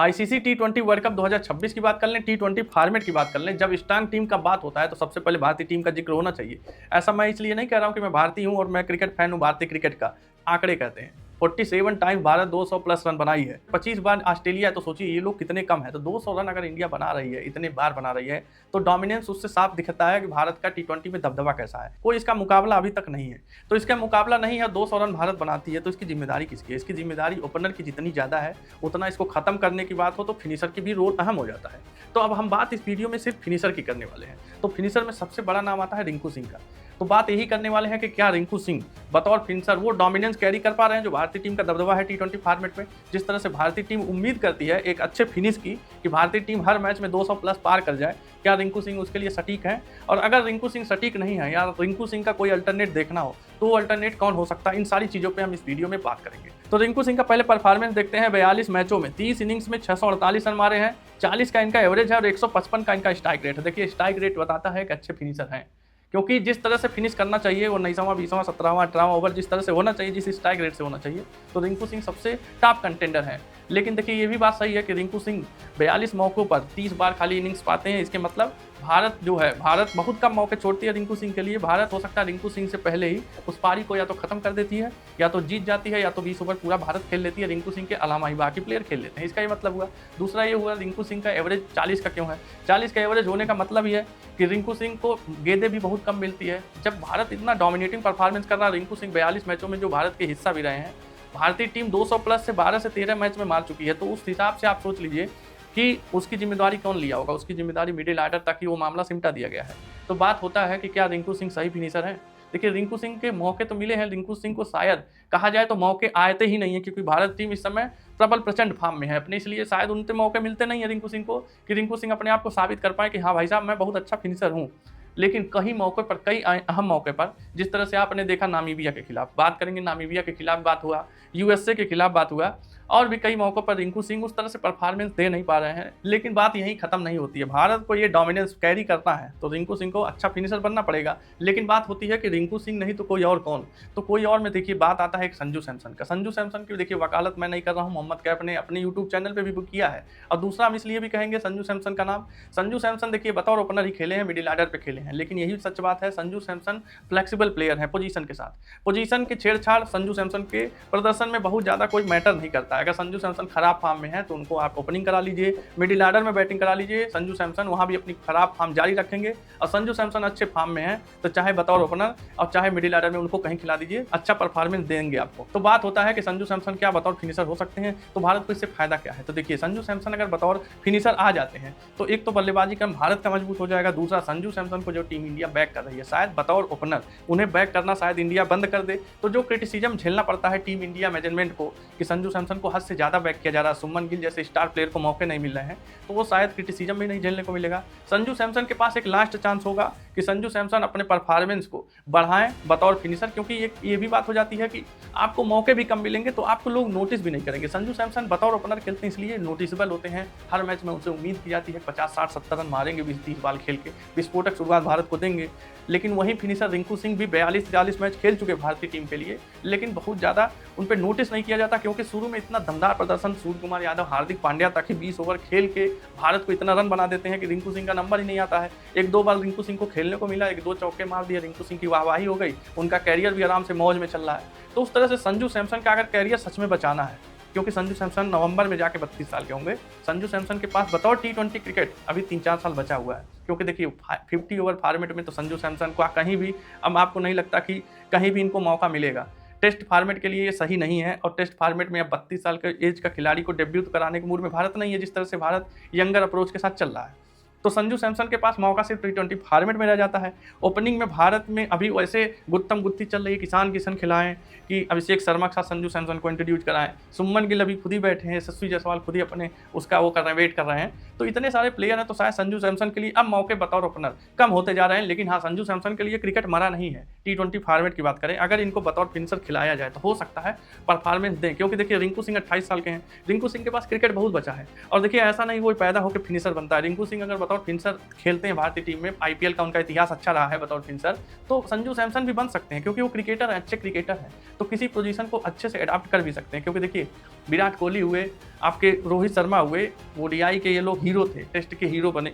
ICC टी20 world cup 2026 की बात कर लें, टी20 फॉर्मेट की बात कर लें, जब स्ट्रांग टीम का बात होता है तो सबसे पहले भारतीय टीम का जिक्र होना चाहिए। ऐसा मैं इसलिए नहीं कह रहा हूं कि मैं भारतीय हूं और मैं क्रिकेट फैन हूं, भारतीय क्रिकेट का आंकड़े कहते हैं। 47 टाइम भारत 200 प्लस रन बनाई है, 25 बार ऑस्ट्रेलिया है, तो सोचिए ये लोग कितने कम है। तो 200 रन अगर इंडिया बना रही है, इतने बार बना रही है, तो डोमिनेंस उससे साफ दिखता है कि भारत का टी20 में दबदबा कैसा है। कोई इसका मुकाबला अभी तक नहीं है। तो इसका मुकाबला नहीं है, 200 रन भारत बनाती है, तो इसकी जिम्मेदारी किसकी है? इसकी जिम्मेदारी ओपनर की जितनी ज़्यादा है, उतना इसको खत्म करने की बात हो तो फिनिशर की भी रोल अहम हो जाता है। तो अब हम बात इस वीडियो में सिर्फ फिनिशर की करने वाले हैं। तो फिनिशर में सबसे बड़ा नाम आता है रिंकू सिंह का। तो बात यही करने वाले हैं कि क्या रिंकू सिंह बतौर फिनिशर वो डोमिनेंस कैरी कर पा रहे हैं जो भारतीय टीम का दबदबा है टी20 फॉर्मेट में। जिस तरह से भारतीय टीम उम्मीद करती है एक अच्छे फिनिश की कि भारतीय टीम हर मैच में 200 प्लस पार कर जाए, क्या रिंकू सिंह उसके लिए सटीक है? और अगर रिंकू सिंह सटीक नहीं है या रिंकू सिंह का कोई अल्टरनेट देखना हो तो वो अल्टरनेट कौन हो सकता है? इन सारी चीज़ों पर हम इस वीडियो में बात करेंगे। तो रिंकू सिंह का पहले परफॉर्मेंस देखते हैं। 42 मैचों में 30 इनिंग्स में 648 रन मारे हैं, 40 का इनका एवरेज है और 155 का इनका स्ट्राइक रेट है। देखिए स्ट्राइक रेट बताता है कि अच्छे फिनिशर हैं, क्योंकि जिस तरह से फिनिश करना चाहिए वो 19वां 20वां 17वां 18वां ओवर जिस तरह से होना चाहिए, जिस स्ट्राइक रेट से होना चाहिए, तो रिंकू सिंह सबसे टॉप कंटेंडर है। लेकिन देखिए ये भी बात सही है कि रिंकू सिंह 42 मौकों पर 30 बार खाली इनिंग्स पाते हैं। इसके मतलब भारत जो है, भारत बहुत कम मौके छोड़ती है रिंकू सिंह के लिए। भारत हो सकता है रिंकू सिंह से पहले ही उस पारी को या तो खत्म कर देती है, या तो जीत जाती है, या तो 20 ओवर पूरा भारत खेल लेती है। रिंकू सिंह के अलावा ही बाकी प्लेयर खेल लेते हैं, इसका ये मतलब हुआ। दूसरा ये हुआ रिंकू सिंह का एवरेज 40 का क्यों है? 40 का एवरेज होने का मतलब ये है कि रिंकू सिंह को गेंदें भी बहुत कम मिलती है। जब भारत इतना डोमिनेटिंग परफॉर्मेंस कर रहा है, रिंकू सिंह 42 मैचों में जो भारत के हिस्सा भी रहे हैं, भारतीय टीम 200 प्लस से 12 से 13 मैच में मार चुकी है। तो उस हिसाब से आप सोच लीजिए कि उसकी जिम्मेदारी कौन लिया होगा? उसकी जिम्मेदारी मिडिल ऑर्डर तक ही वो मामला सिमटा दिया गया है। तो बात होता है कि क्या रिंकू सिंह सही फिनिशर है? देखिए रिंकू सिंह के मौके तो मिले हैं, रिंकू सिंह को शायद कहा जाए तो मौके आते ही नहीं है, क्योंकि भारत टीम इस समय प्रबल प्रचंड फॉर्म में है अपने, इसलिए शायद उनके मौके मिलते नहीं है रिंकू सिंह को कि रिंकू सिंह अपने आप को साबित कर पाए कि हाँ भाई साहब मैं बहुत अच्छा फिनिशर हूँ। लेकिन कई मौके पर, कई अहम मौके पर, जिस तरह से आपने देखा नामीबिया के खिलाफ बात करेंगे, नामीबिया के खिलाफ बात हुआ, यूएसए के खिलाफ बात हुआ, और भी कई मौकों पर रिंकू सिंह उस तरह से परफॉर्मेंस दे नहीं पा रहे हैं। लेकिन बात यहीं खत्म नहीं होती है। भारत को ये डोमिनेंस कैरी करना है तो रिंकू सिंह को अच्छा फिनिशर बनना पड़ेगा। लेकिन बात होती है कि रिंकू सिंह नहीं तो कोई और कौन? तो कोई और में देखिए बात आता है एक संजू सैमसन का। संजू सैमसन की देखिए वकालत मैं नहीं कर रहा हूँ, मोहम्मद कैफ ने अपने यूट्यूब चैनल पर भी किया है। और दूसरा हम इसलिए भी कहेंगे संजू सैमसन का नाम, संजू सैमसन देखिए बतौर ओपनर ही खेले हैं, मिडिल ऑर्डर पे खेले हैं, लेकिन यही सच बात है संजू सैमसन फ्लेक्सिबल प्लेयर है पोजीशन के साथ। पोजीशन के छेड़छाड़ संजू सैमसन के प्रदर्शन में बहुत ज़्यादा कोई मैटर नहीं करता है। अगर संजू सैमसन खराब फॉर्म में है तो उनको आप ओपनिंग करा लीजिए, मिडिल ऑर्डर में बैटिंग करा लीजिए, संजू सैमसन वहाँ भी अपनी खराब फॉर्म जारी रखेंगे। और संजू सैमसन अच्छे फॉर्म में है तो चाहे बतौर ओपनर और चाहे मिडिल ऑर्डर में उनको कहीं खिला दीजिए, अच्छा परफॉर्मेंस देंगे आपको। तो बात होता है कि संजू सैमसन क्या बतौर फिनिशर हो सकते हैं, तो भारत को इससे फायदा क्या है? तो देखिए संजू सैमसन अगर बतौर फिनिशर आ जाते हैं तो एक तो बल्लेबाजी क्रम भारत का मजबूत हो जाएगा, दूसरा संजू सैमसन को जो टीम इंडिया बैक कर रही है, शायद बतौर ओपनर उन्हें बैक करना शायद इंडिया बंद कर दे। तो जो क्रिटिसिज्म झेलना पड़ता है टीम इंडिया मैनेजमेंट को कि संजू सैमसन को हद से ज़्यादा बैक किया जा रहा है, सुमन गिल जैसे स्टार प्लेयर को मौके नहीं मिल रहे हैं, तो वो शायद क्रिटिसिज्म भी नहीं झेलने को मिलेगा। संजू सैमसन के पास एक लास्ट चांस होगा कि संजू सैमसन अपने परफॉर्मेंस को बढ़ाएं बतौर फिनिशर, क्योंकि ये भी बात हो जाती है कि आपको मौके भी कम मिलेंगे तो आपको लोग नोटिस भी नहीं करेंगे। संजू सैमसन बतौर ओपनर खेलते हैं इसलिए नोटिसेबल होते हैं। हर मैच में उनसे उम्मीद की जाती है 50 60 70 रन मारेंगे 20-30 बॉल खेल के, विस्फोटक शुरुआत भारत को देंगे। लेकिन वहीं फिनिशर रिंकू सिंह भी 42-43 मैच खेल चुके भारतीय टीम के लिए, लेकिन बहुत ज़्यादा उन पर नोटिस नहीं किया जाता, क्योंकि शुरू में इतना दमदार प्रदर्शन सूर्य कुमार यादव, हार्दिक पांड्या तक ही 20 ओवर खेल के भारत को इतना रन बना देते हैं कि रिंकू सिंह का नंबर ही नहीं आता है। 1-2 बार रिंकू सिंह को खेलने को मिला, 1-2 चौके मार दिए, रिंकू सिंह की वाहवाही हो गई, उनका कैरियर भी आराम से मौज में चल रहा है। तो उस तरह से संजू सैमसन का अगर कैरियर सच में बचाना है, क्योंकि संजू सैमसन नवंबर में जाके 32 साल के होंगे, संजू सैमसन के पास बतौर टी20 क्रिकेट अभी 3-4 साल बचा हुआ है। क्योंकि देखिए 50 ओवर फॉर्मेट में तो संजू सैमसन को कहीं भी, अब आपको नहीं लगता कि कहीं भी इनको मौका मिलेगा। टेस्ट फॉर्मेट के लिए ये सही नहीं है, और टेस्ट फॉर्मेट में अब 32 साल के एज का खिलाड़ी को डेब्यूट कराने के मूड में भारत नहीं है, जिस तरह से भारत यंगर अप्रोच के साथ चल रहा है। तो संजू सैमसन के पास मौका सिर्फ टी20 फॉर्मेट में रह जाता है। ओपनिंग में भारत में अभी वैसे गुत्तम गुत्ती चल रही है, किसान किशन खिलाएं कि अभिषेक शर्मा के साथ संजू सैमसन को इंट्रोड्यूस कराएं, सुमन गिल अभी खुद ही बैठे हैं, यशस्वी जायसवाल खुद ही अपने उसका वो कर रहे हैं, वेट कर रहे हैं। तो इतने सारे प्लेयर हैं, तो शायद संजू सैमसन के लिए अब मौके बतौर ओपनर कम होते जा रहे हैं। लेकिन हाँ, संजू सैमसन के लिए क्रिकेट मरा नहीं है, T20 फॉर्मेट की बात करें, अगर इनको बतौर फिनिशर खिलाया जाए तो हो सकता है परफॉर्मेंस दें, क्योंकि देखिए रिंकू सिंह 28 साल के हैं, रिंकू सिंह के पास क्रिकेट बहुत बचा है। और देखिए ऐसा नहीं वो पैदा होकर फिनिशर बनता है, रिंकू सिंह अगर बतौर फिनिशर खेलते हैं भारतीय टीम में, IPL का उनका इतिहास अच्छा रहा है बतौर फिनिशर, तो संजू सैमसन भी बन सकते हैं, क्योंकि वो क्रिकेटर है, अच्छे क्रिकेटर हैं, तो किसी पोजीशन को अच्छे से अडॉप्ट कर भी सकते हैं। क्योंकि देखिए विराट कोहली हुए, आपके रोहित शर्मा हुए, ODI के ये लोग हीरो थे, टेस्ट के हीरो बने,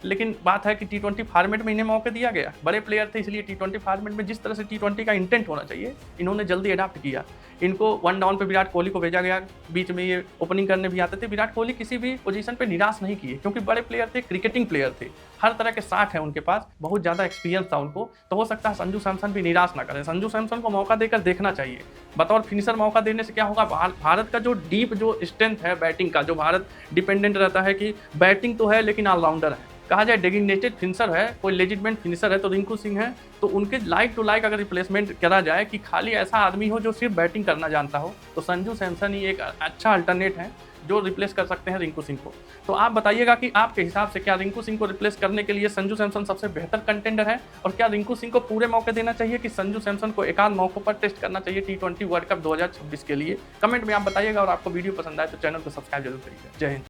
लेकिन बात है कि T20 फॉर्मेट में इन्हें मौके दिया गया, बड़े प्लेयर थे, इसलिए T20 फॉर्मेट में जिस तरह से T20 का इंटेंट होना चाहिए इन्होंने जल्दी अडॉप्ट किया। इनको 1 डाउन पे विराट कोहली को भेजा गया, बीच में ये ओपनिंग करने भी आते थे। विराट कोहली किसी भी पोजीशन पे निराश नहीं किए, क्योंकि बड़े प्लेयर थे, क्रिकेटिंग प्लेयर थे, हर तरह के साख है उनके पास, बहुत ज़्यादा एक्सपीरियंस था उनको, तो हो सकता है संजू सैमसन भी निराश ना करें। संजू सैमसन को मौका देकर देखना चाहिए, बतौर फिनिशर मौका देने से क्या होगा, भारत का जो डीप जो स्ट्रेंथ है बैटिंग का, जो भारत डिपेंडेंट रहता है कि बैटिंग तो है लेकिन ऑलराउंडर है, कहा जाए डेजिग्नेटेड फिनिशर है, कोई लेजिटमेंट फिनिशर है तो रिंकू सिंह है, तो उनके लाइक टू लाइक अगर रिप्लेसमेंट करा जाए कि खाली ऐसा आदमी हो जो सिर्फ बैटिंग करना जानता हो, तो संजू सैमसन ही एक अच्छा अल्टरनेट है जो रिप्लेस कर सकते हैं रिंकू सिंह को। तो आप बताइएगा कि आपके हिसाब से क्या रिंकू सिंह को रिप्लेस करने के लिए संजू सैमसन सबसे बेहतर कंटेंडर है, और क्या रिंकू सिंह को पूरे मौके देना चाहिए कि संजू सैमसन को एकाध मौकों पर टेस्ट करना चाहिए T20 वर्ल्ड कप 2026 के लिए? कमेंट में आप बताइएगा, और आपको वीडियो पसंद आए तो चैनल को सब्सक्राइब जरूर करिएगा। जय हिंद।